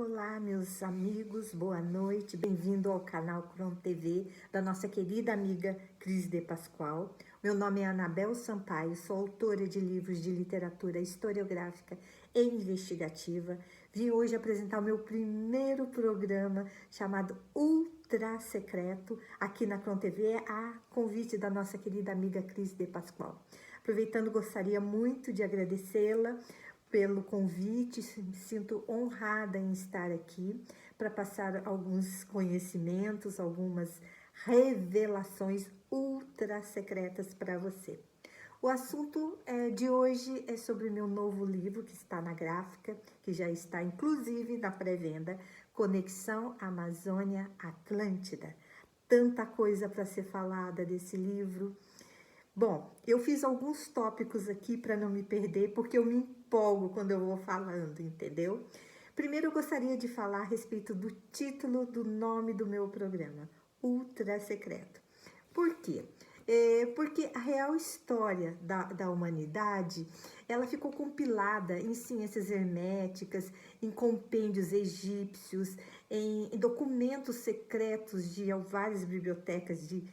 Olá, meus amigos, boa noite, bem-vindo ao canal Cron TV da nossa querida amiga Cris de Pascoal. Meu nome é Anabel Sampaio, sou autora de livros de literatura historiográfica e investigativa. Vim hoje apresentar o meu primeiro programa chamado Ultra Secreto aqui na Cron TV, a convite da nossa querida amiga Cris de Pascoal. Aproveitando, gostaria muito de agradecê-la pelo convite, me sinto honrada em estar aqui para passar alguns conhecimentos, algumas revelações ultra secretas para você. O assunto de hoje é sobre meu novo livro que está na gráfica, que já está inclusive na pré-venda, Conexão Amazônia-Atlântida. Tanta coisa para ser falada desse livro. Bom, eu fiz alguns tópicos aqui para não me perder, porque eu me empolgo quando eu vou falando, entendeu? Primeiro eu gostaria de falar a respeito do título do nome do meu programa, Ultra Secreto. Por quê? Porque a real história da humanidade, ela ficou compilada em ciências herméticas, em compêndios egípcios, em documentos secretos de várias bibliotecas de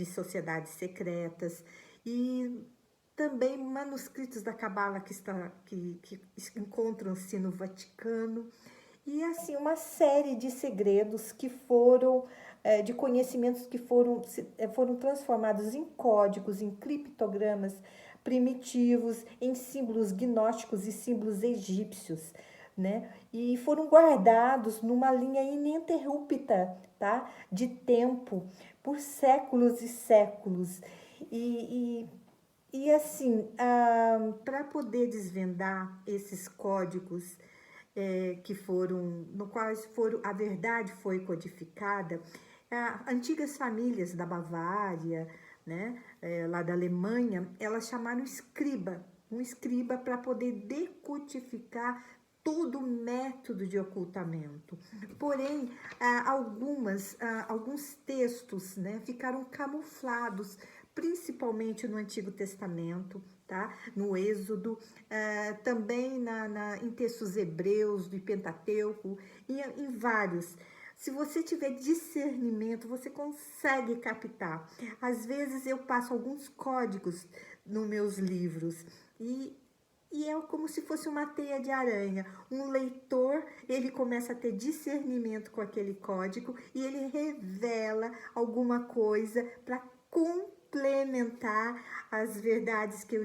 sociedades secretas e também manuscritos da Cabala que encontram-se no Vaticano e assim uma série de segredos que foram de conhecimentos que foram transformados em códigos, em criptogramas primitivos, em símbolos gnósticos e símbolos egípcios, né? E foram guardados numa linha ininterrupta, tá? De tempo, por séculos e séculos. E assim, para poder desvendar esses códigos no quais a verdade foi codificada, antigas famílias da Bavária, né, lá da Alemanha, elas chamaram um escriba para poder decodificar todo o método de ocultamento. Porém, alguns textos, né, ficaram camuflados, principalmente no Antigo Testamento, tá? No Êxodo, também em textos hebreus, do Pentateuco, em vários. Se você tiver discernimento, você consegue captar. Às vezes eu passo alguns códigos nos meus livros e é como se fosse uma teia de aranha. Um leitor, ele começa a ter discernimento com aquele código e ele revela alguma coisa para complementar as verdades que eu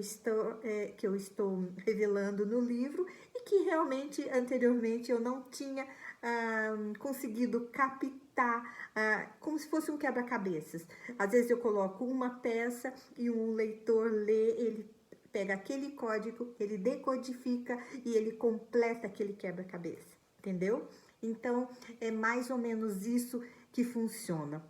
estou revelando no livro e que realmente anteriormente eu não tinha conseguido captar, como se fosse um quebra-cabeças. Às vezes eu coloco uma peça e um leitor lê, ele pega aquele código, ele decodifica e ele completa aquele quebra-cabeça, entendeu? Então, é mais ou menos isso que funciona.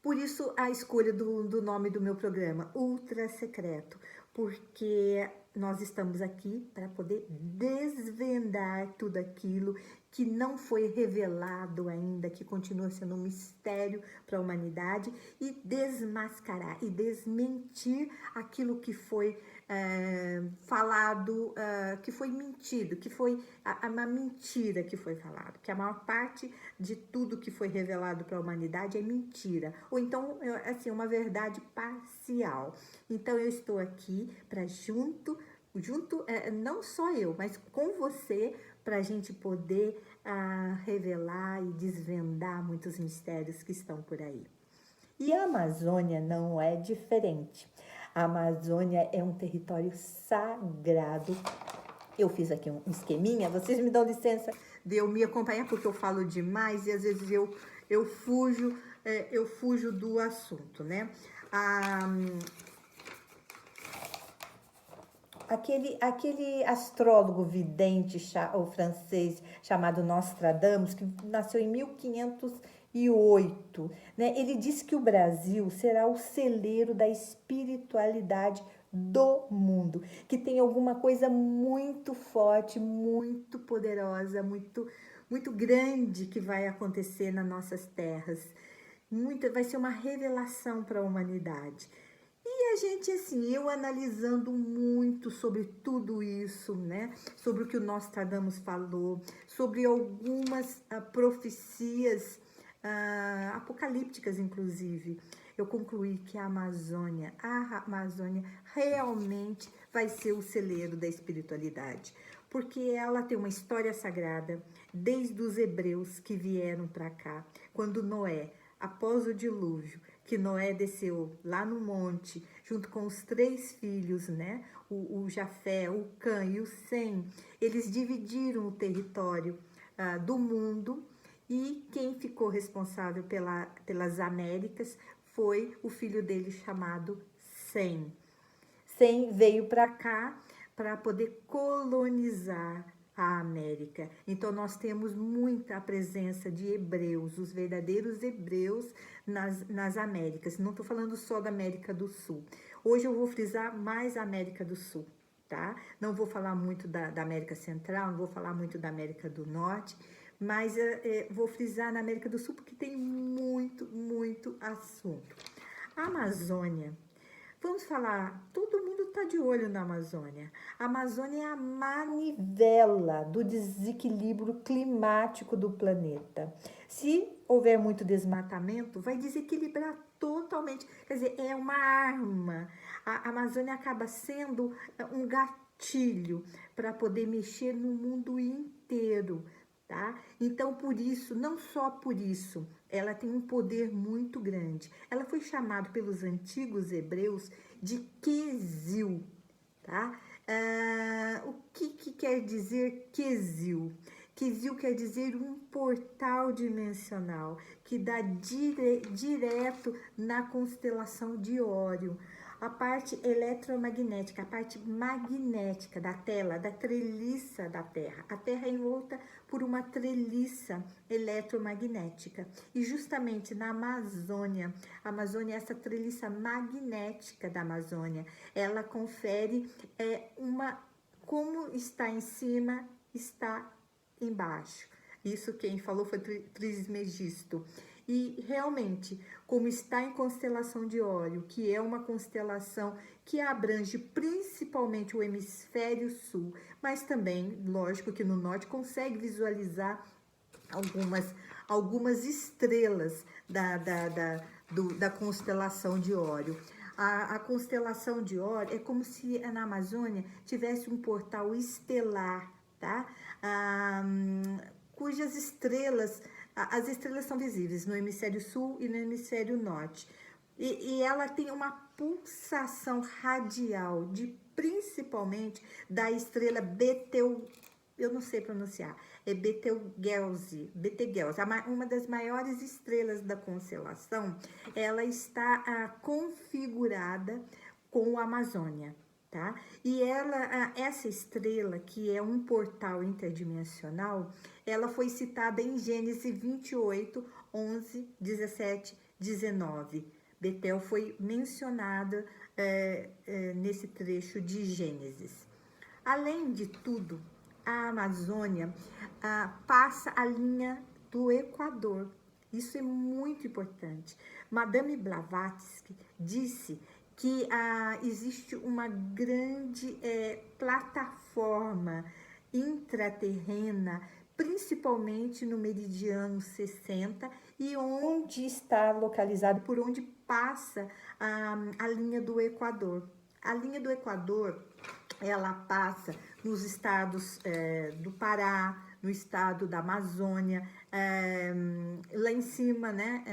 Por isso a escolha do nome do meu programa, Ultra Secreto, porque nós estamos aqui para poder desvendar tudo aquilo que não foi revelado ainda, que continua sendo um mistério para a humanidade, e desmascarar e desmentir aquilo que foi falado, que foi mentido, que foi uma mentira que foi falado, que a maior parte de tudo que foi revelado para a humanidade é mentira, ou então, assim, uma verdade parcial. Então, eu estou aqui para junto, não só eu, mas com você, para a gente poder revelar e desvendar muitos mistérios que estão por aí. E a Amazônia não é diferente. A Amazônia é um território sagrado. Eu fiz aqui um esqueminha, vocês me dão licença de eu me acompanhar, porque eu falo demais e às vezes eu fujo do assunto, né? Aquele astrólogo vidente o francês chamado Nostradamus, que nasceu em 1508, né? Ele disse que o Brasil será o celeiro da espiritualidade do mundo, que tem alguma coisa muito forte, muito poderosa, muito grande que vai acontecer nas nossas terras. Vai ser uma revelação para a humanidade. E a gente, assim, eu analisando muito sobre tudo isso, né? Sobre o que o Nostradamus falou, sobre algumas profecias apocalípticas, inclusive, eu concluí que a Amazônia realmente vai ser o celeiro da espiritualidade, porque ela tem uma história sagrada desde os hebreus que vieram para cá, quando Noé, após o dilúvio, que Noé desceu lá no monte, junto com os 3 filhos, né? O Jafé, o Cã e o Sem, eles dividiram o território do mundo, e quem ficou responsável pelas Américas foi o filho dele chamado Sem. Sem veio para cá para poder colonizar a América. Então nós temos muita presença de hebreus, os verdadeiros hebreus nas Américas. Não estou falando só da América do Sul. Hoje eu vou frisar mais a América do Sul, tá? Não vou falar muito da América Central, não vou falar muito da América do Norte, mas vou frisar na América do Sul porque tem muito, muito assunto. A Amazônia, vamos falar, todo mundo está de olho na Amazônia. A Amazônia é a manivela do desequilíbrio climático do planeta. Se houver muito desmatamento, vai desequilibrar totalmente. Quer dizer, é uma arma. A Amazônia acaba sendo um gatilho para poder mexer no mundo inteiro. Tá? Então, por isso, não só por isso, ela tem um poder muito grande. Ela foi chamada pelos antigos hebreus de Quesil, tá? O que quer dizer Quesil? Quesil quer dizer um portal dimensional que dá direto na constelação de Órion. A parte eletromagnética, a parte magnética da tela, da treliça da Terra. A Terra é envolta por uma treliça eletromagnética. E justamente na Amazônia, a Amazônia é essa treliça magnética da Amazônia. Ela confere como está em cima, está embaixo. Isso quem falou foi Trismegisto. E realmente, como está em constelação de Órion, que é uma constelação que abrange principalmente o hemisfério sul, mas também, lógico que no norte consegue visualizar algumas estrelas da constelação de Órion. A constelação de Órion é como se na Amazônia tivesse um portal estelar, tá? Cujas estrelas, as estrelas são visíveis no hemisfério sul e no hemisfério norte. E ela tem uma pulsação radial, principalmente da estrela eu não sei pronunciar, é Betelgeuse, uma das maiores estrelas da constelação. Ela está configurada com a Amazônia. Tá? E essa estrela, que é um portal interdimensional, ela foi citada em Gênesis 28, 11, 17, 19. Betel foi mencionada nesse trecho de Gênesis. Além de tudo, a Amazônia passa a linha do Equador. Isso é muito importante. Madame Blavatsky disse que existe uma grande plataforma intraterrena, principalmente no meridiano 60, e onde está localizado, por onde passa a linha do Equador. A linha do Equador, ela passa nos estados do Pará, no estado da Amazônia, lá em cima, né,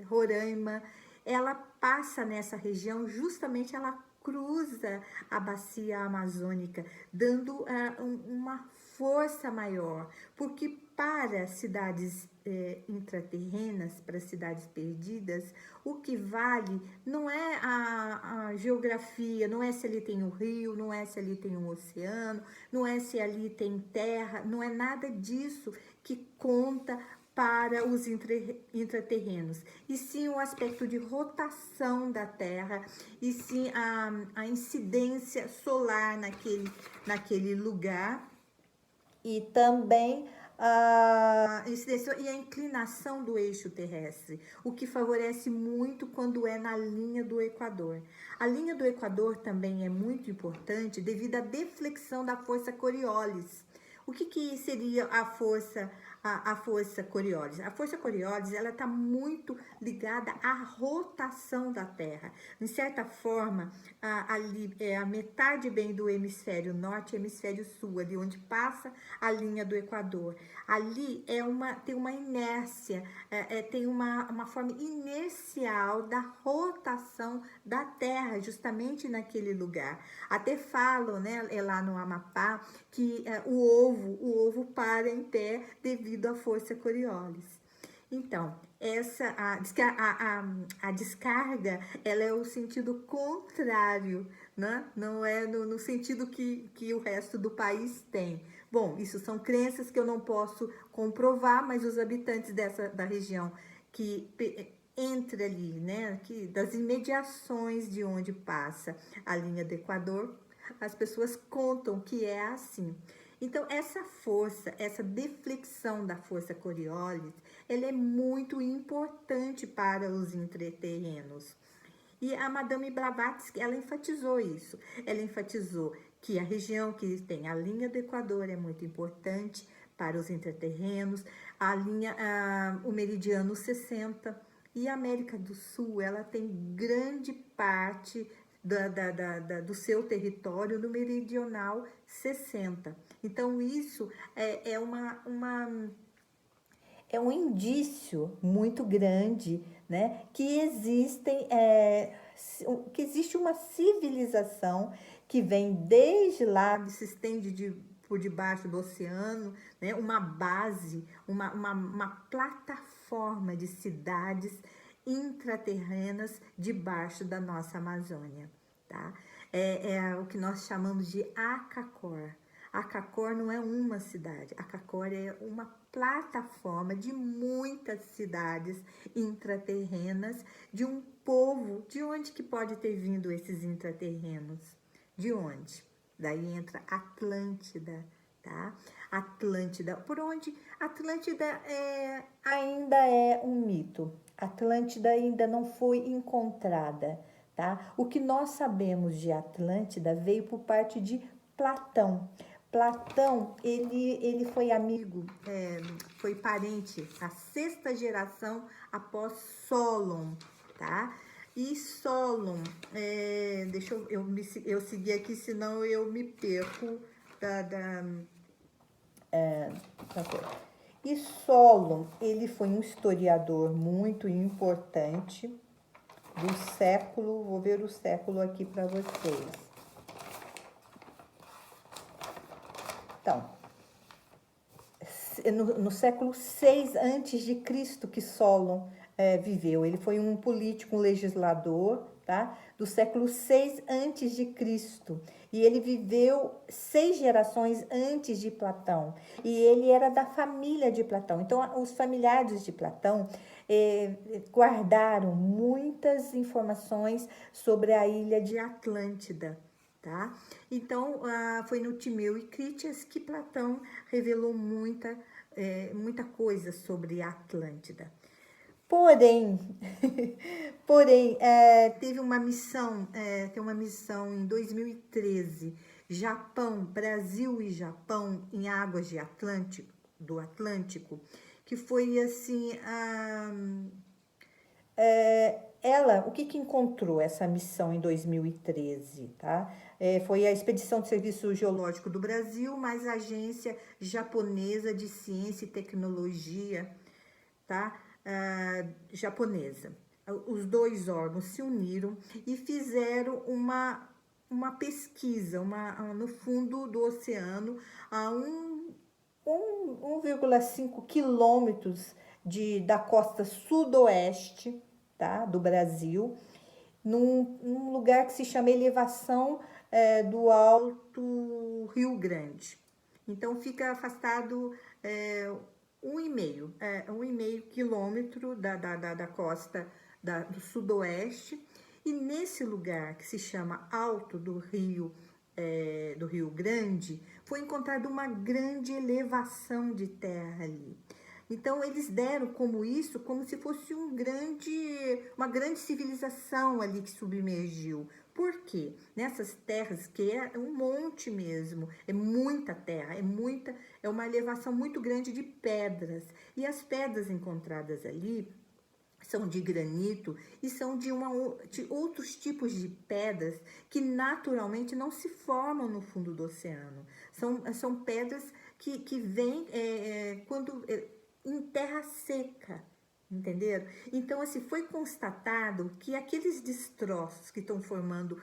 Roraima. Ela passa nessa região, justamente ela cruza a bacia amazônica, dando uma força maior, porque para cidades intraterrenas, para cidades perdidas, o que vale não é a geografia, não é se ali tem um rio, não é se ali tem um oceano, não é se ali tem terra, não é nada disso que conta para os intraterrenos, e sim o aspecto de rotação da Terra, e sim a incidência solar naquele lugar, e também a incidência e a inclinação do eixo terrestre, o que favorece muito quando é na linha do Equador. A linha do Equador também é muito importante devido à deflexão da força Coriolis. O que seria a força Coriolis? A força Coriolis, ela está muito ligada à rotação da Terra. De certa forma, ali é a metade bem do hemisfério norte e hemisfério sul, ali onde passa a linha do Equador. Ali tem uma inércia, tem uma forma inercial da rotação da Terra, justamente naquele lugar. Até falam, né, lá no Amapá, que o ovo para em pé devido à força Coriolis. Então, a descarga, ela é o sentido contrário, né? Não é no sentido que o resto do país tem. Bom, isso são crenças que eu não posso comprovar, mas os habitantes da região que entre ali, né, das imediações de onde passa a linha do Equador, as pessoas contam que é assim. Então, essa força, essa deflexão da força Coriolis, ela é muito importante para os intraterrenos. E a Madame Blavatsky, ela enfatizou isso. Ela enfatizou que a região que tem a linha do Equador é muito importante para os intraterrenos, o meridiano 60, e a América do Sul, ela tem grande parte do seu território no meridional 60. Então, isso é um indício muito grande, né, que existe uma civilização que vem desde lá, se estende por debaixo do oceano, né, uma base, uma plataforma de cidades intraterrenas debaixo da nossa Amazônia, tá? É o que nós chamamos de Acacor. Acacor não é uma cidade, Acacor é uma plataforma de muitas cidades intraterrenas de um povo. De onde que pode ter vindo esses intraterrenos? De onde? Daí entra Atlântida, tá? Atlântida, por onde? Atlântida ainda é um mito. Atlântida ainda não foi encontrada, tá? O que nós sabemos de Atlântida veio por parte de Platão. Platão, ele foi amigo, foi parente, a sexta geração após Solon, tá? E Solon, deixa eu seguir aqui, senão eu me perco da coisa. E Solon, ele foi um historiador muito importante do século, vou ver o século aqui para vocês. Então, no século 6 antes de Cristo que Solon viveu. Ele foi um político, um legislador, tá? Do século 6 antes de Cristo. E ele viveu 6 gerações antes de Platão. E ele era da família de Platão. Então, os familiares de Platão guardaram muitas informações sobre a ilha de Atlântida. Tá? Então, foi no Timeu e Critias que Platão revelou muita coisa sobre a Atlântida. Porém, teve uma missão, tem uma missão em 2013, Brasil e Japão em águas do Atlântico, que foi assim, o que encontrou essa missão em 2013, tá? Foi a Expedição de Serviço Geológico do Brasil, mais a Agência Japonesa de Ciência e Tecnologia, tá? Japonesa. Os dois órgãos se uniram e fizeram uma pesquisa no fundo do oceano, a 1,5 quilômetros da costa sudoeste, tá, do Brasil, num lugar que se chama Elevação do Alto Rio Grande. Então, fica afastado 1,5 quilômetro da costa do sudoeste. E nesse lugar que se chama Alto do Rio do Rio Grande, foi encontrada uma grande elevação de terra ali. Então eles deram como isso, como se fosse uma grande civilização ali que submergiu. Por quê? Nessas terras, que é um monte mesmo, é muita terra, é uma elevação muito grande de pedras. E as pedras encontradas ali são de granito e são de outros tipos de pedras que naturalmente não se formam no fundo do oceano. São pedras que vêm em terra seca, entenderam? Então, assim, foi constatado que aqueles destroços que estão formando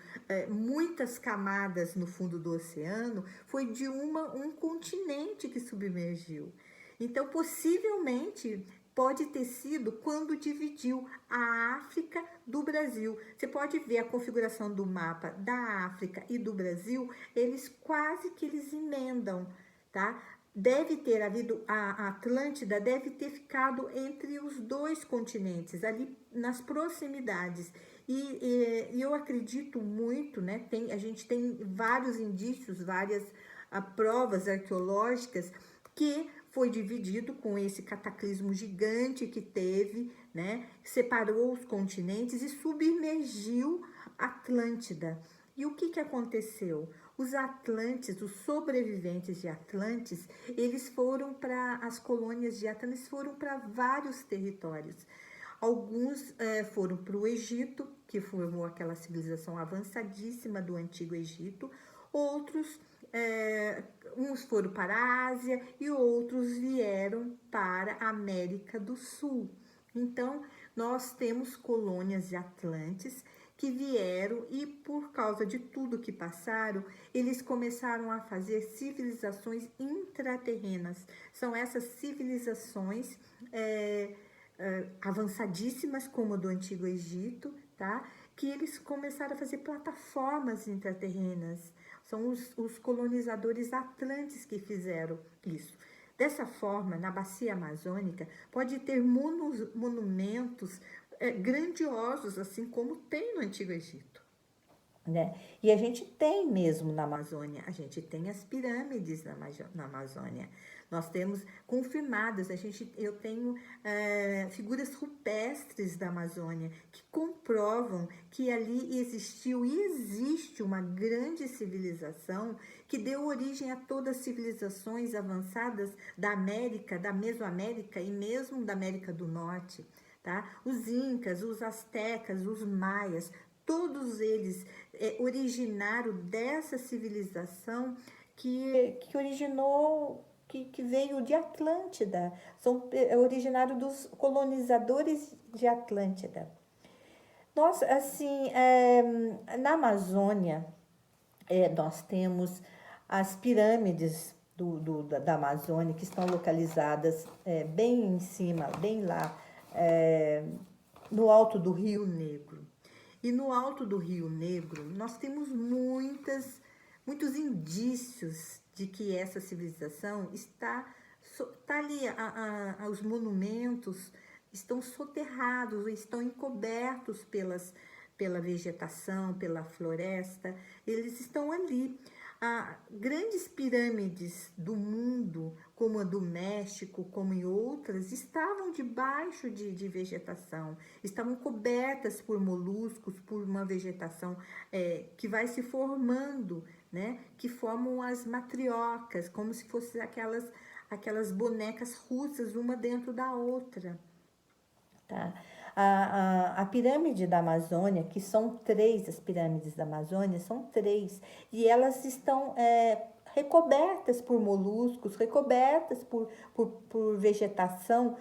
muitas camadas no fundo do oceano foi de um continente que submergiu. Então, possivelmente, pode ter sido quando dividiu a África do Brasil. Você pode ver a configuração do mapa da África e do Brasil, eles emendam, tá? Deve ter havido, a Atlântida deve ter ficado entre os dois continentes, ali nas proximidades. E eu acredito muito, né? A gente tem vários indícios, várias provas arqueológicas que foi dividido com esse cataclismo gigante que teve, né? Separou os continentes e submergiu Atlântida. E o que aconteceu? Os Atlantes, os sobreviventes de Atlantes, eles foram para as colônias de Atlantes, foram para vários territórios. Alguns foram para o Egito, que formou aquela civilização avançadíssima do Antigo Egito. Outros, uns foram para a Ásia e outros vieram para a América do Sul. Então, nós temos colônias de Atlantes que vieram e, por causa de tudo que passaram, eles começaram a fazer civilizações intraterrenas. São essas civilizações avançadíssimas, como a do Antigo Egito, tá? Que eles começaram a fazer plataformas intraterrenas. São os colonizadores atlantes que fizeram isso. Dessa forma, na bacia amazônica, pode ter monumentos grandiosos, assim como tem no Antigo Egito. Né? E a gente tem mesmo na Amazônia, a gente tem as pirâmides na Amazônia. Nós temos confirmadas, eu tenho figuras rupestres da Amazônia que comprovam que ali existiu e existe uma grande civilização que deu origem a todas as civilizações avançadas da América, da Mesoamérica e mesmo da América do Norte. Tá? Os incas, os astecas, os maias, todos eles originaram dessa civilização que originou, que veio de Atlântida, são originários dos colonizadores de Atlântida. Nós, assim, na Amazônia, nós temos as pirâmides da Amazônia, que estão localizadas bem em cima, bem lá, no alto do Rio Negro. E no alto do Rio Negro, nós temos muitos indícios de que essa civilização está ali, os monumentos estão soterrados, estão encobertos pela vegetação, pela floresta, eles estão ali. Grandes pirâmides do mundo, como a do México, como em outras, estavam debaixo de vegetação, estavam cobertas por moluscos, por uma vegetação que vai se formando, né? Que formam as matriocas, como se fossem aquelas bonecas russas, uma dentro da outra. Tá? A pirâmide da Amazônia, que são 3, as pirâmides da Amazônia são 3, e elas estão recobertas por moluscos, recobertas por vegetação.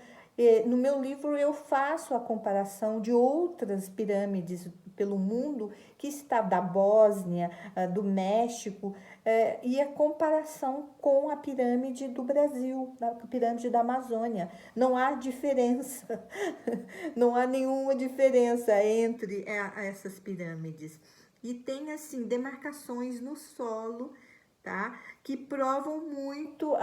No meu livro eu faço a comparação de outras pirâmides pelo mundo, que está da Bósnia, do México, e a comparação com a pirâmide do Brasil, a pirâmide da Amazônia. Não há diferença, não há nenhuma diferença entre essas pirâmides. E tem, assim, demarcações no solo, tá? Que provam muito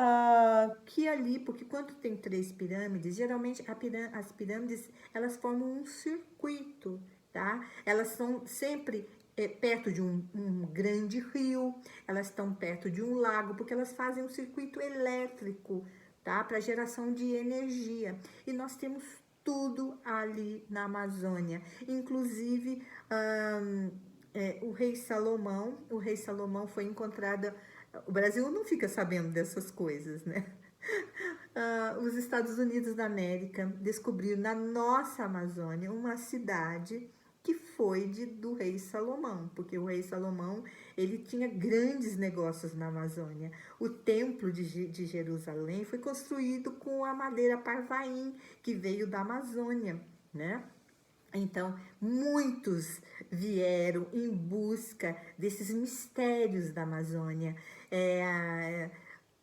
que ali, porque quando tem 3 pirâmides, geralmente as pirâmides, elas formam um circuito, tá? Elas são sempre perto de um grande rio, elas estão perto de um lago, porque elas fazem um circuito elétrico, tá? Para geração de energia. E nós temos tudo ali na Amazônia, inclusive o rei Salomão foi encontrado. O Brasil não fica sabendo dessas coisas, né? Os Estados Unidos da América descobriram na nossa Amazônia uma cidade que foi do rei Salomão, porque o rei Salomão ele tinha grandes negócios na Amazônia. O templo de Jerusalém foi construído com a madeira parvaim que veio da Amazônia, né? Então, muitos vieram em busca desses mistérios da Amazônia.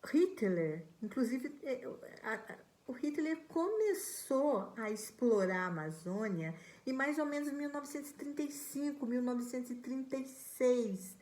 Hitler, inclusive, o Hitler começou a explorar a Amazônia em mais ou menos 1935, 1936,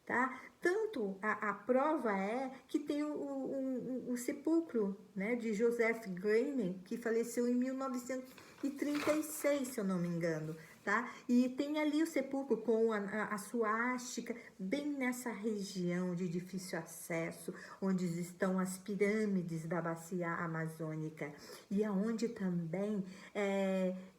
tá? Tanto a prova é que tem o sepulcro, né, de Joseph Goening, que faleceu em 1936, se eu não me engano, tá? E tem ali o sepulcro com a suástica, bem nessa região de difícil acesso, onde estão as pirâmides da bacia amazônica, e aonde também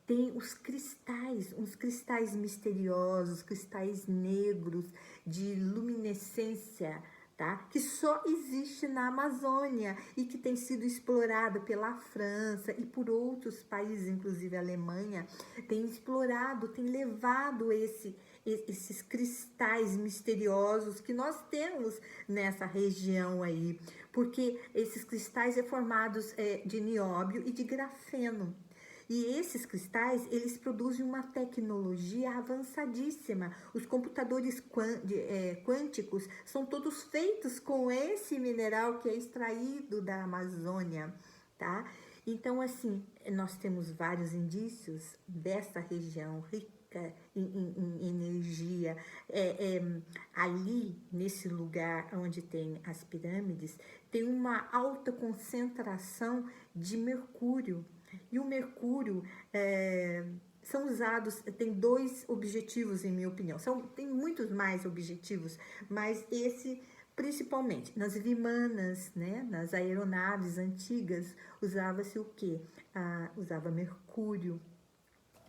tem os cristais, uns cristais misteriosos, cristais negros de luminescência, tá? Que só existe na Amazônia e que tem sido explorado pela França e por outros países, inclusive a Alemanha, tem explorado, tem levado esses cristais misteriosos que nós temos nessa região aí, porque esses cristais são formados de nióbio e de grafeno. E esses cristais, eles produzem uma tecnologia avançadíssima. Os computadores quânticos são todos feitos com esse mineral que é extraído da Amazônia, tá? Então, assim, nós temos vários indícios dessa região rica em energia. Ali, nesse lugar onde tem as pirâmides, tem uma alta concentração de mercúrio. E o mercúrio são usados, tem dois objetivos, em minha opinião. Tem muitos mais objetivos, mas esse principalmente nas vimanas, né, nas aeronaves antigas, usava-se o quê? Usava mercúrio,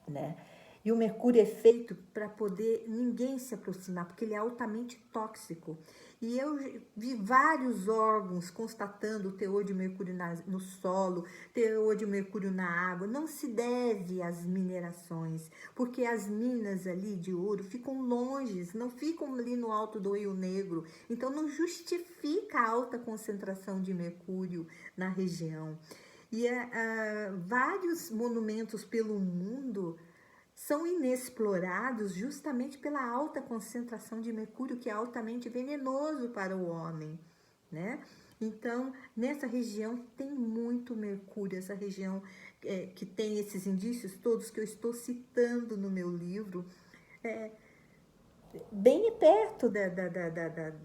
né? E o mercúrio é feito para poder ninguém se aproximar, porque ele é altamente tóxico. E eu vi vários órgãos constatando o teor de mercúrio no solo, teor de mercúrio na água. Não se deve às minerações, porque as minas ali de ouro ficam longe, não ficam ali no alto do Rio Negro. Então não justifica a alta concentração de mercúrio na região. E vários monumentos pelo mundo são inexplorados justamente pela alta concentração de mercúrio, que é altamente venenoso para o homem, né? Então, nessa região tem muito mercúrio, essa região que tem esses indícios todos que eu estou citando no meu livro, bem perto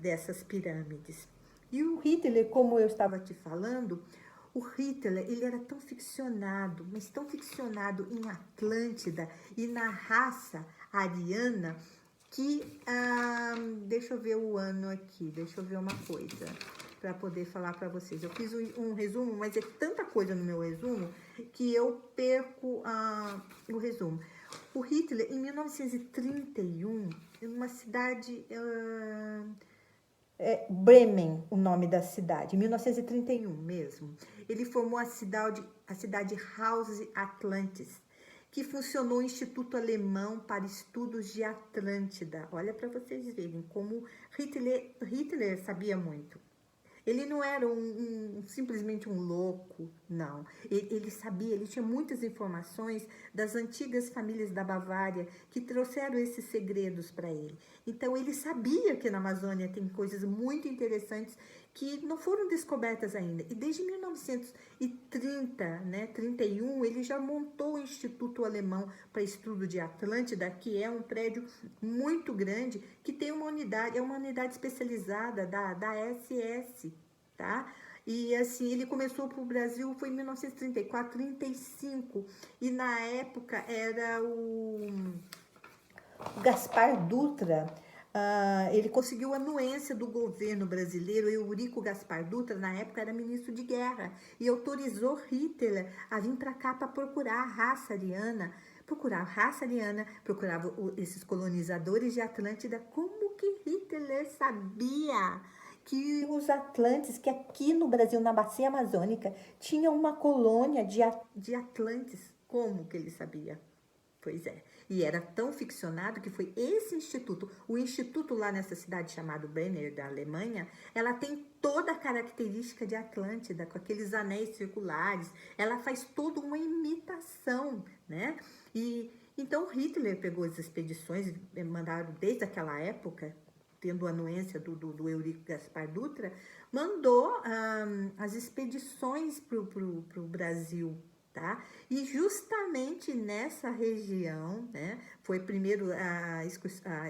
dessas pirâmides. E o Hitler, como eu estava te falando, o Hitler, ele era tão ficcionado, mas tão ficcionado em Atlântida e na raça ariana que, deixa eu ver o ano aqui, deixa eu ver uma coisa para poder falar para vocês. Eu fiz um resumo, mas é tanta coisa no meu resumo que eu perco o resumo. O Hitler, em 1931, em uma cidade... Bremen, o nome da cidade, 1931 mesmo. Ele formou a cidade House Atlantis, que funcionou o Instituto Alemão para Estudos de Atlântida. Olha para vocês verem como Hitler sabia muito. Ele não era simplesmente um louco, não. Ele sabia, ele tinha muitas informações das antigas famílias da Bavária que trouxeram esses segredos para ele. Então, ele sabia que na Amazônia tem coisas muito interessantes que não foram descobertas ainda. E desde 1930, né, 31, ele já montou o Instituto Alemão para Estudo de Atlântida, que é um prédio muito grande, que tem uma unidade, é uma unidade especializada da SS, tá? E assim, ele começou para o Brasil, foi em 1934, 35, e na época era Gaspar Dutra, ele conseguiu a anuência do governo brasileiro. Eurico Gaspar Dutra, na época, era ministro de guerra e autorizou Hitler a vir para cá para procurar a raça ariana. Procurava esses colonizadores de Atlântida. Como que Hitler sabia que os Atlantes, que aqui no Brasil, na Bacia Amazônica, tinha uma colônia de Atlantes? Como que ele sabia? Pois é. E era tão ficcionado que foi esse instituto, o instituto lá nessa cidade chamada Brenner, da Alemanha, ela tem toda a característica de Atlântida, com aqueles anéis circulares, ela faz toda uma imitação, né? E então Hitler pegou as expedições, mandaram desde aquela época, tendo a anuência do Eurico Gaspar Dutra, mandou as expedições para o Brasil. Tá? E justamente nessa região, né, foi primeiro a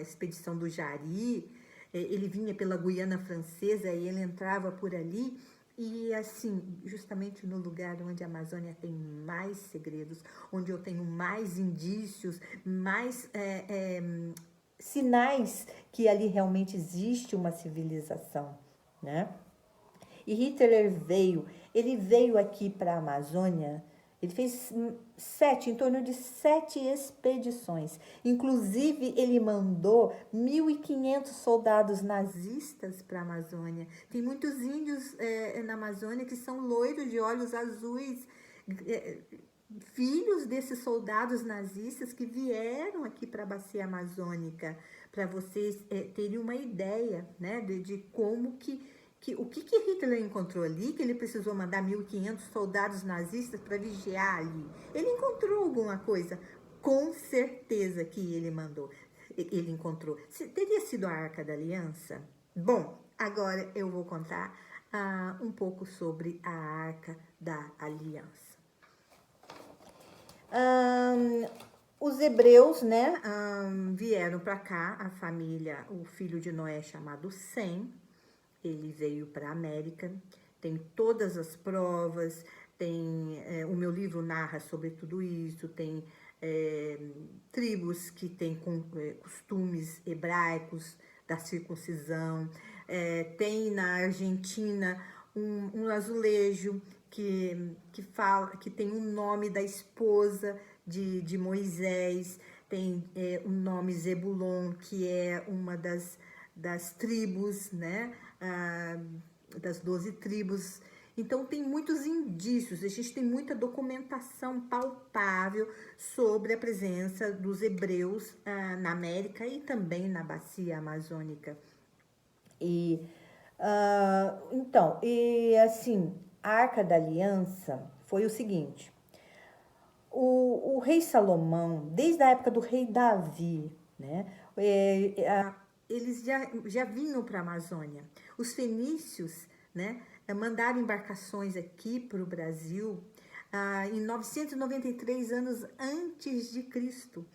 expedição do Jari, ele vinha pela Guiana Francesa e ele entrava por ali, e assim, justamente no lugar onde a Amazônia tem mais segredos, onde eu tenho mais indícios, mais sinais que ali realmente existe uma civilização, né? E Hitler ele veio aqui para a Amazônia. Ele fez em torno de 7 expedições. Inclusive, ele mandou 1.500 soldados nazistas para a Amazônia. Tem muitos índios na Amazônia que são loiros de olhos azuis, filhos desses soldados nazistas que vieram aqui para a Bacia Amazônica, para vocês terem uma ideia, né, de como o que Hitler encontrou ali, que ele precisou mandar 1.500 soldados nazistas para vigiar ali. Ele encontrou alguma coisa, com certeza que ele encontrou. Teria sido a Arca da Aliança? Bom, agora eu vou contar um pouco sobre a Arca da Aliança. Os hebreus, né, vieram para cá, a família, o filho de Noé chamado Sem, ele veio para a América, tem todas as provas, o meu livro narra sobre tudo isso, tem tribos que têm costumes hebraicos da circuncisão, tem na Argentina um azulejo que tem o nome da esposa de Moisés, tem o nome Zebulon, que é uma das tribos, né, das 12 tribos. Então tem muitos indícios, a gente tem muita documentação palpável sobre a presença dos hebreus na América e também na Bacia Amazônica. Então, assim, a Arca da Aliança foi o seguinte: o rei Salomão, desde a época do rei Davi, né, eles já vinham para a Amazônia. Os fenícios, né, mandaram embarcações aqui para o Brasil em 993 anos antes de Cristo.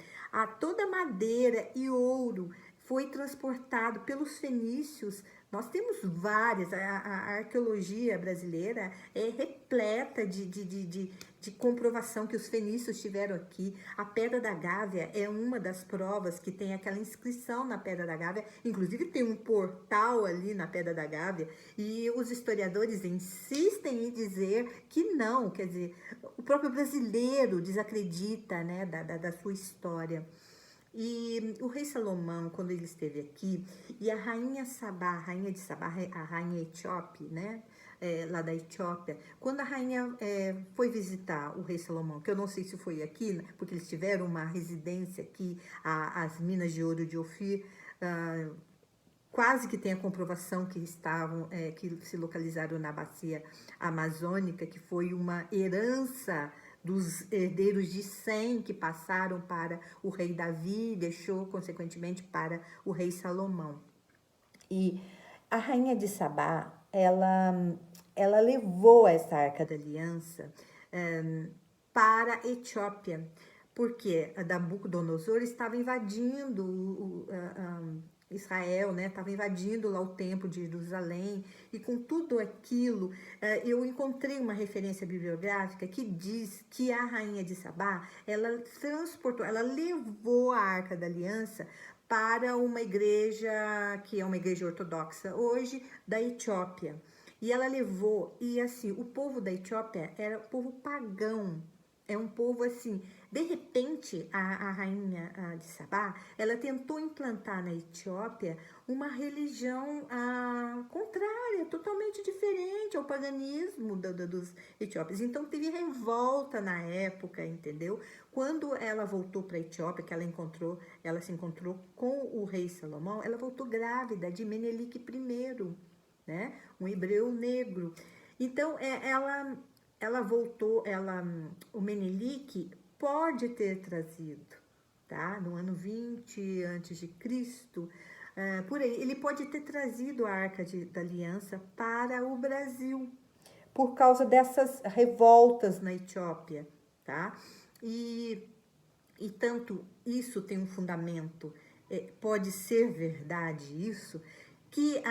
Toda madeira e ouro foi transportado pelos fenícios. Nós temos várias, a arqueologia brasileira é repleta de comprovação que os fenícios tiveram aqui. A Pedra da Gávea é uma das provas que tem aquela inscrição na Pedra da Gávea, inclusive tem um portal ali na Pedra da Gávea, e os historiadores insistem em dizer que não, quer dizer, o próprio brasileiro desacredita, né, da sua história. E o rei Salomão, quando ele esteve aqui, e a rainha Sabá, a rainha de Sabá, a rainha etíope, né, lá da Etiópia, quando a rainha foi visitar o rei Salomão, que eu não sei se foi aqui, porque eles tiveram uma residência aqui, as minas de ouro de Ofir, quase que tem a comprovação que que se localizaram na bacia amazônica, que foi uma herança dos herdeiros de Sem, que passaram para o rei Davi e deixou, consequentemente, para o rei Salomão. E a rainha de Sabá, ela levou essa Arca da Aliança para a Etiópia, porque Nabucodonosor estava invadindo Israel, né, estava invadindo lá o templo de Jerusalém, e com tudo aquilo, eu encontrei uma referência bibliográfica que diz que a rainha de Sabá, ela transportou, ela levou a Arca da Aliança para uma igreja, que é uma igreja ortodoxa hoje, da Etiópia. E ela levou, e assim, o povo da Etiópia era um povo pagão, é um povo assim, de repente, a rainha de Sabá, ela tentou implantar na Etiópia uma religião contrária, totalmente diferente ao paganismo dos etíopes. Então, teve revolta na época, entendeu? Quando ela voltou para a Etiópia, que ela se encontrou com o rei Salomão, ela voltou grávida de Menelik I, né? Um hebreu negro. Então, ela voltou, o Menelik pode ter trazido, tá? No ano 20 antes de Cristo, por aí, ele pode ter trazido a Arca da Aliança para o Brasil, por causa dessas revoltas na Etiópia, tá? E tanto isso tem um fundamento, pode ser verdade isso, que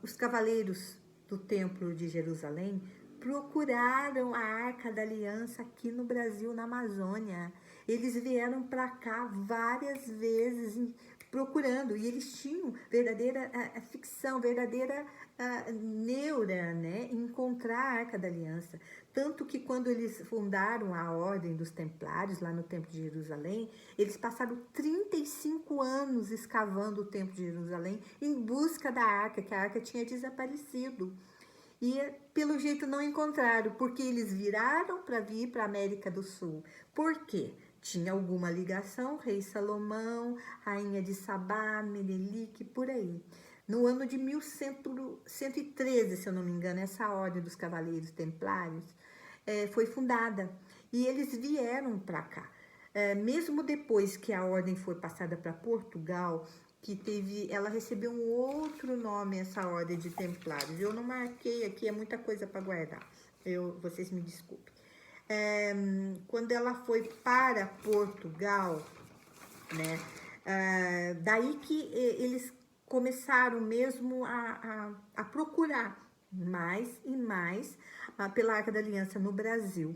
os cavaleiros do Templo de Jerusalém procuraram a Arca da Aliança aqui no Brasil, na Amazônia. Eles vieram para cá várias vezes procurando, e eles tinham verdadeira ficção, verdadeira neura, né, em encontrar a Arca da Aliança. Tanto que quando eles fundaram a Ordem dos Templários, lá no Templo de Jerusalém, eles passaram 35 anos escavando o Templo de Jerusalém em busca da Arca, que a Arca tinha desaparecido. E pelo jeito não encontraram, porque eles viraram para vir para a América do Sul. Por quê? Tinha alguma ligação, rei Salomão, rainha de Sabá, Menelik, por aí. No ano de 1113, se eu não me engano, essa ordem dos Cavaleiros Templários foi fundada. E eles vieram para cá. Mesmo depois que a ordem foi passada para Portugal, ela recebeu um outro nome, essa ordem de Templários. Eu não marquei aqui, é muita coisa para guardar. Vocês me desculpem. Quando ela foi para Portugal, né? Daí que eles começaram mesmo a procurar mais e mais pela Arca da Aliança no Brasil.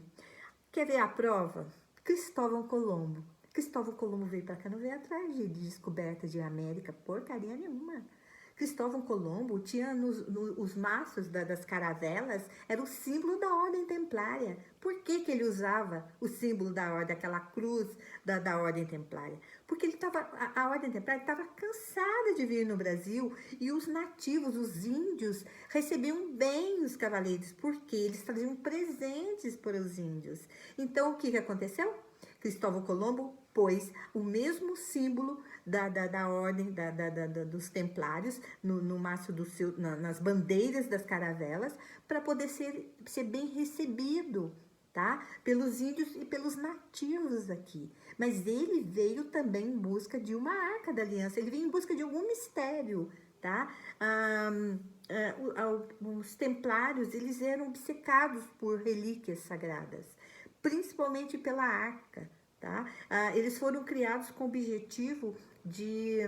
Quer ver a prova? Cristóvão Colombo. Cristóvão Colombo veio para cá, não veio atrás de descoberta de América, porcaria nenhuma. Cristóvão Colombo tinha os maços das caravelas, era o símbolo da Ordem Templária. Por que ele usava o símbolo da Ordem, aquela cruz da Ordem Templária? Porque a Ordem Templária estava cansada de vir no Brasil, e os nativos, os índios, recebiam bem os cavaleiros, porque eles traziam presentes para os índios. Então, o que aconteceu? Cristóvão Colombo pôs o mesmo símbolo da ordem dos templários no maço nas bandeiras das caravelas, para poder ser bem recebido, tá? Pelos índios e pelos nativos aqui. Mas ele veio também em busca de uma Arca da Aliança, ele veio em busca de algum mistério, tá? Os templários, eles eram obcecados por relíquias sagradas, principalmente pela arca, tá? Eles foram criados com o objetivo de,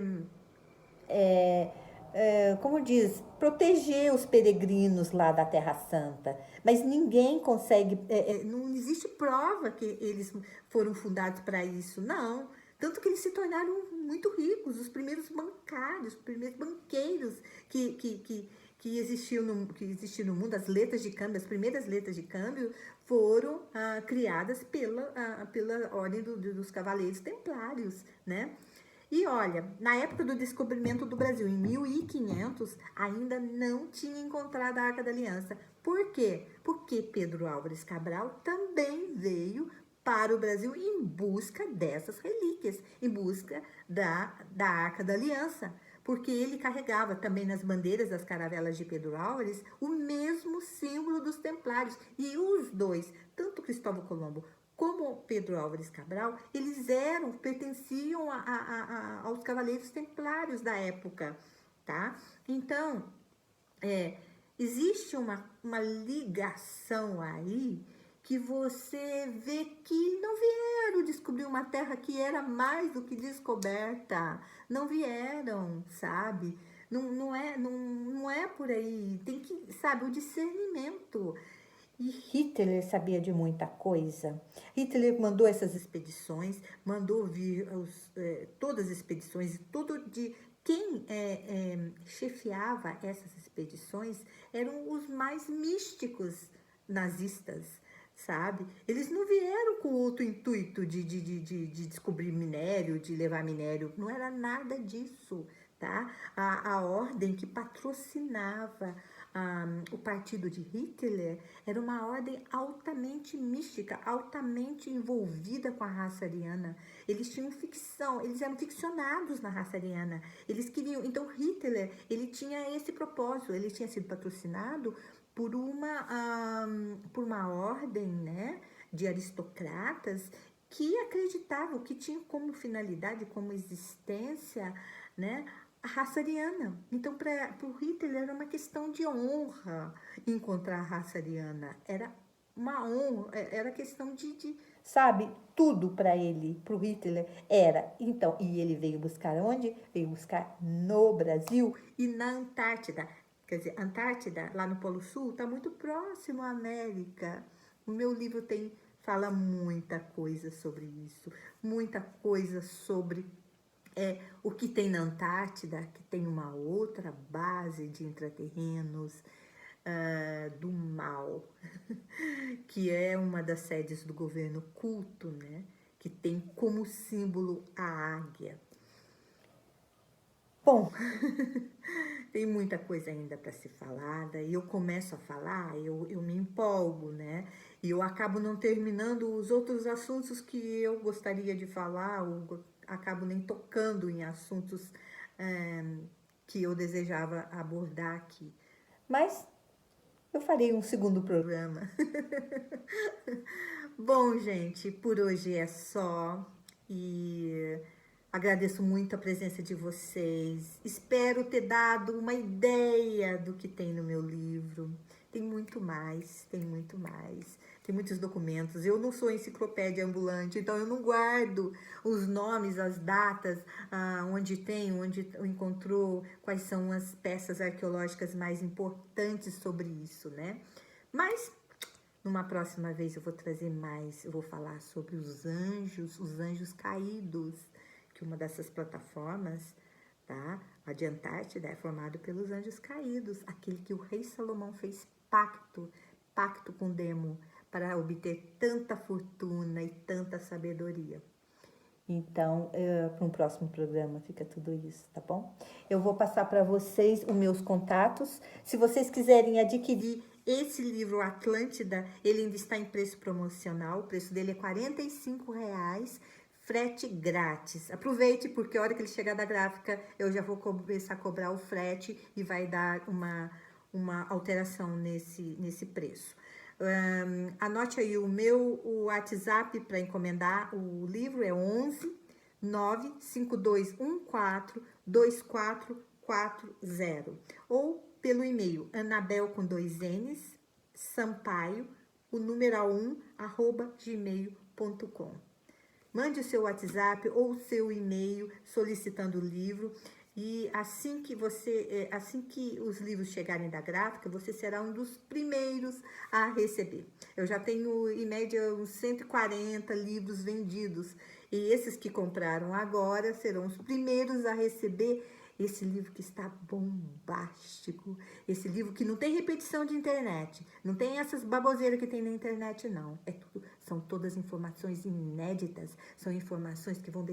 como diz, proteger os peregrinos lá da Terra Santa, mas ninguém consegue, não existe prova que eles foram fundados para isso, não. Tanto que eles se tornaram muito ricos, os primeiros bancários, os primeiros banqueiros que existiam no mundo. As letras de câmbio, as primeiras letras de câmbio foram criadas pela ordem dos Cavaleiros Templários, né? E olha, na época do descobrimento do Brasil, em 1500, ainda não tinha encontrado a Arca da Aliança. Por quê? Porque Pedro Álvares Cabral também veio para o Brasil em busca dessas relíquias, em busca da Arca da Aliança, porque ele carregava também nas bandeiras das caravelas de Pedro Álvares o mesmo símbolo dos Templários. E os dois, tanto Cristóvão Colombo como Pedro Álvares Cabral, eles pertenciam aos Cavaleiros Templários da época, tá? Então, existe uma ligação aí que você vê que não vieram descobrir uma terra que era mais do que descoberta. Não vieram, sabe? Não é por aí. Tem que, sabe, o discernimento. E Hitler sabia de muita coisa. Hitler mandou essas expedições, mandou vir todas as expedições, tudo de quem chefiava essas expedições eram os mais místicos nazistas, sabe? Eles não vieram com outro intuito de descobrir minério, de levar minério, não era nada disso, tá? A ordem que patrocinava o partido de Hitler era uma ordem altamente mística, altamente envolvida com a raça ariana. Eles tinham ficção, eles eram ficcionados na raça ariana. Eles queriam, então Hitler, ele tinha esse propósito, ele tinha sido patrocinado por uma ordem, né, de aristocratas que acreditavam que tinham como finalidade, como existência, né, a raça ariana. Então, para o Hitler era uma questão de honra encontrar a raça ariana. Era uma honra, era questão sabe, tudo para ele, para o Hitler era. Então, e ele veio buscar onde? Veio buscar no Brasil e na Antártida. Quer dizer, Antártida, lá no Polo Sul, está muito próximo à América. O meu livro fala muita coisa sobre isso, muita coisa sobre o que tem na Antártida, que tem uma outra base de intraterrenos do mal, que é uma das sedes do governo culto, né? Que tem como símbolo a águia. Bom, tem muita coisa ainda para ser falada e eu começo a falar, eu me empolgo, né? E eu acabo não terminando os outros assuntos que eu gostaria de falar, ou acabo nem tocando em assuntos que eu desejava abordar aqui. Mas eu farei um segundo programa. Bom, gente, por hoje é só e agradeço muito a presença de vocês. Espero ter dado uma ideia do que tem no meu livro. Tem muito mais, tem muito mais. Tem muitos documentos. Eu não sou enciclopédia ambulante, então eu não guardo os nomes, as datas, onde encontrou, quais são as peças arqueológicas mais importantes sobre isso, né? Mas numa próxima vez eu vou trazer mais, eu vou falar sobre os anjos caídos, que uma dessas plataformas, tá? A de Antártida é formado pelos anjos caídos, aquele que o rei Salomão fez pacto com Demo, para obter tanta fortuna e tanta sabedoria. Então, para um próximo programa fica tudo isso, tá bom? Eu vou passar para vocês os meus contatos. Se vocês quiserem adquirir esse livro Atlântida, ele ainda está em preço promocional. O preço dele é R$45, frete grátis. Aproveite, porque a hora que ele chegar da gráfica, eu já vou começar a cobrar o frete e vai dar uma alteração nesse preço. Anote aí o meu WhatsApp para encomendar o livro, é 11 95214 2440, ou pelo e-mail Anabel com 2 N's, Sampaio, o numeral 1, @gmail.com. Mande o seu WhatsApp ou o seu e-mail solicitando o livro. E assim que os livros chegarem da gráfica, você será um dos primeiros a receber. Eu já tenho, em média, uns 140 livros vendidos. E esses que compraram agora serão os primeiros a receber esse livro que está bombástico. Esse livro que não tem repetição de internet. Não tem essas baboseiras que tem na internet, não. São todas informações inéditas. São informações que vão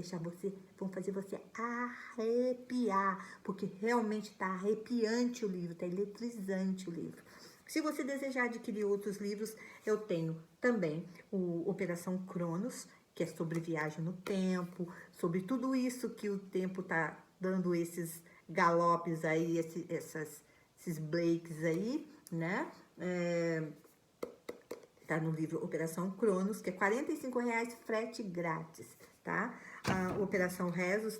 fazer você arrepiar. Porque realmente está arrepiante o livro, está eletrizante o livro. Se você desejar adquirir outros livros, eu tenho também o Operação Cronos, que é sobre viagem no tempo, sobre tudo isso que o tempo está dando, esses galopes aí, esses breaks aí, né? Tá no livro Operação Cronos, que é R$45, frete grátis, tá? A Operação Rezos,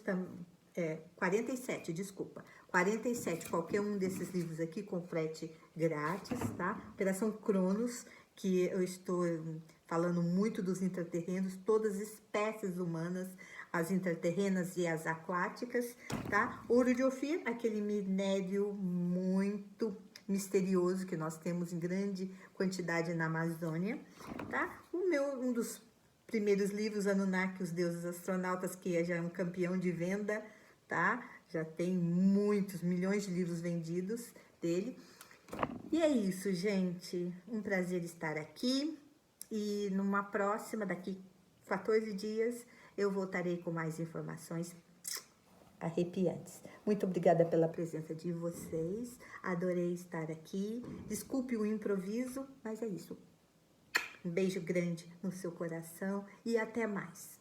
47, desculpa. 47, qualquer um desses livros aqui com frete grátis, tá? Operação Cronos, que eu estou falando muito dos intraterrenos, todas as espécies humanas, as intraterrenas e as aquáticas, tá? Ouro de Ofir, aquele minério muito misterioso que nós temos em grande quantidade na Amazônia, tá? Um dos primeiros livros, Anunnaki, os deuses astronautas, que já é um campeão de venda, tá? Já tem muitos, milhões de livros vendidos dele. E é isso, gente. Um prazer estar aqui. E numa próxima, daqui 14 dias, eu voltarei com mais informações arrepiantes. Muito obrigada pela presença de vocês. Adorei estar aqui. Desculpe o improviso, mas é isso. Um beijo grande no seu coração e até mais.